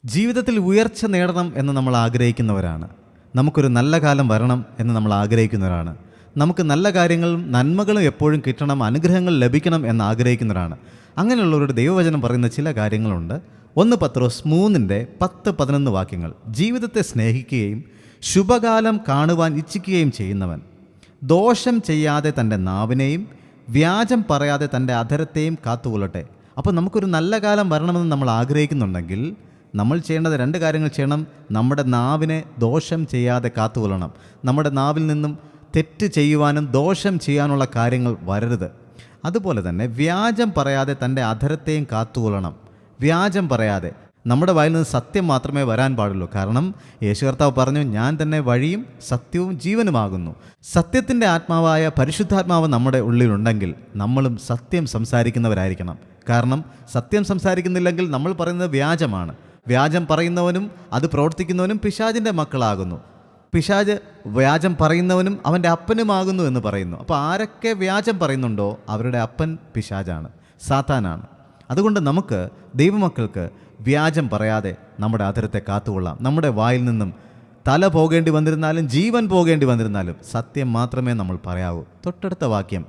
ജീവിതത്തിൽ ഉയർച്ച നേടണം എന്ന് നമ്മൾ ആഗ്രഹിക്കുന്നവരാണ്. നമുക്കൊരു നല്ല കാലം വരണം എന്ന് നമ്മൾ ആഗ്രഹിക്കുന്നവരാണ്. നമുക്ക് നല്ല കാര്യങ്ങളും നന്മകളും എപ്പോഴും കിട്ടണം, അനുഗ്രഹങ്ങൾ ലഭിക്കണം എന്ന് ആഗ്രഹിക്കുന്നവരാണ്. അങ്ങനെയുള്ളവരുടെ ദൈവവചനം പറയുന്ന ചില കാര്യങ്ങളുണ്ട്. 1 പത്രോസ് 3:10-11 വാക്യങ്ങൾ. ജീവിതത്തെ സ്നേഹിക്കുകയും ശുഭകാലം കാണുവാൻ ഇച്ഛിക്കുകയും ചെയ്യുന്നവൻ ദോഷം ചെയ്യാതെ തൻ്റെ നാവിനെയും വ്യാജം പറയാതെ തൻ്റെ അധരത്തെയും കാത്തുകൊള്ളട്ടെ. അപ്പോൾ നമുക്കൊരു നല്ല കാലം വരണമെന്ന് നമ്മൾ ആഗ്രഹിക്കുന്നുണ്ടെങ്കിൽ നമ്മൾ ചെയ്യേണ്ടത് 2 കാര്യങ്ങൾ ചെയ്യണം. നമ്മുടെ നാവിനെ ദോഷം ചെയ്യാതെ കാത്തുകൊള്ളണം. നമ്മുടെ നാവിൽ നിന്നും തെറ്റ് ചെയ്യുവാനും ദോഷം ചെയ്യാനുള്ള കാര്യങ്ങൾ വരരുത്. അതുപോലെ തന്നെ വ്യാജം പറയാതെ തൻ്റെ അധരത്തെയും കാത്തുകൊള്ളണം. വ്യാജം പറയാതെ നമ്മുടെ വായിൽ നിന്ന് സത്യം മാത്രമേ വരാൻ പാടുള്ളൂ. കാരണം യേശു കർത്താവ് പറഞ്ഞു, ഞാൻ തന്നെ വഴിയും സത്യവും ജീവനുമാകുന്നു. സത്യത്തിൻ്റെ ആത്മാവായ പരിശുദ്ധാത്മാവ് നമ്മുടെ ഉള്ളിലുണ്ടെങ്കിൽ നമ്മളും സത്യം സംസാരിക്കുന്നവരായിരിക്കണം. കാരണം സത്യം സംസാരിക്കുന്നില്ലെങ്കിൽ നമ്മൾ പറയുന്നത് വ്യാജമാണ്. വ്യാജം പറയുന്നവനും അത് പ്രവർത്തിക്കുന്നവനും പിശാചിൻ്റെ മക്കളാകുന്നു. പിശാച് വ്യാജം പറയുന്നവനും അവൻ്റെ അപ്പനുമാകുന്നു എന്ന് പറയുന്നു. അപ്പോൾ ആരൊക്കെ വ്യാജം പറയുന്നുണ്ടോ അവരുടെ അപ്പൻ പിശാചാണ്, സാത്താനാണ്. അതുകൊണ്ട് നമുക്ക് ദൈവമക്കൾക്ക് വ്യാജം പറയാതെ നമ്മുടെ അധരത്തെ കാത്തുകൊള്ളാം. നമ്മുടെ വായിൽ നിന്നും തല പോകേണ്ടി വന്നിരുന്നാലും ജീവൻ പോകേണ്ടി വന്നിരുന്നാലും സത്യം മാത്രമേ നമ്മൾ പറയാവൂ. തൊട്ടടുത്ത വാക്യം,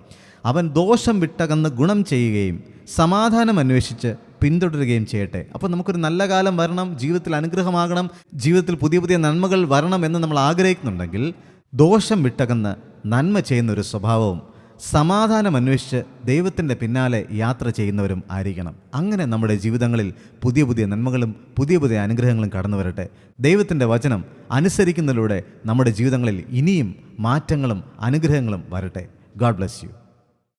അവൻ ദോഷം വിട്ടകന്ന് ഗുണം ചെയ്യുകയും സമാധാനം അന്വേഷിച്ച് പിന്തുടരുകയും ചെയ്യട്ടെ. അപ്പോൾ നമുക്കൊരു നല്ല കാലം വരണം, ജീവിതത്തിൽ അനുഗ്രഹമാകണം, ജീവിതത്തിൽ പുതിയ പുതിയ നന്മകൾ വരണം എന്ന് നമ്മൾ ആഗ്രഹിക്കുന്നുണ്ടെങ്കിൽ ദോഷം വിട്ടകന്ന് നന്മ ചെയ്യുന്നൊരു സ്വഭാവവും സമാധാനം അന്വേഷിച്ച് ദൈവത്തിൻ്റെ പിന്നാലെ യാത്ര ചെയ്യുന്നവരും ആയിരിക്കണം. അങ്ങനെ നമ്മുടെ ജീവിതങ്ങളിൽ പുതിയ പുതിയ നന്മകളും പുതിയ പുതിയ അനുഗ്രഹങ്ങളും കടന്നു വരട്ടെ. ദൈവത്തിൻ്റെ വചനം അനുസരിക്കുന്നതിലൂടെ നമ്മുടെ ജീവിതങ്ങളിൽ ഇനിയും മാറ്റങ്ങളും അനുഗ്രഹങ്ങളും വരട്ടെ. God bless you.